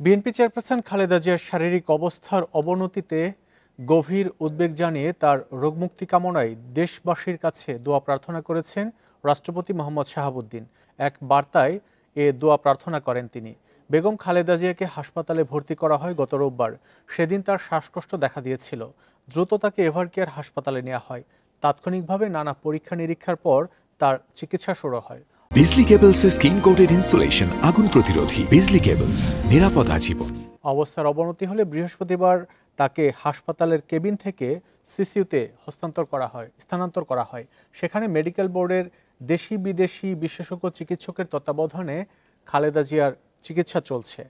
BNP chairperson Khaleda জিয়ার শারীরিক অবস্থার অবনতিতে গভীর উদ্বেগ জানিয়ে তার রোগমুক্তি কামনায় দেশবাসীর কাছে দোয়া প্রার্থনা করেছেন রাষ্ট্রপতি মোহাম্মদ শাহাবুদ্দিন। এক বার্তায় এ দোয়া প্রার্থনা করেন তিনি। বেগম খালেদা জিয়াকে হাসপাতালে ভর্তি করা হয় গত রোববার। সেদিন তার শ্বাসকষ্ট দেখা দিয়েছিল। দ্রুত তাকে এভারকেয়ার হাসপাতালে নেওয়া হয়। তাৎক্ষণিকভাবে নানা পরীক্ষা নিরীক্ষার পর তার চিকিৎসা শুরু হয়। বিজলি কেবলসের স্কিন কোটেড ইনসুলেশন আগুন প্রতিরোধী। বিজলি কেবলস, নিরাপদ আজীবন। অবস্থার অবনতি হলে বৃহস্পতিবার তাকে হাসপাতালের কেবিন থেকে সিসিইউতে স্থানান্তর করা হয়। সেখানে মেডিকেল বোর্ডের দেশি বিদেশি বিশেষজ্ঞ চিকিৎসকের তত্ত্বাবধানে খালেদা জিয়ার চিকিৎসা চলছে।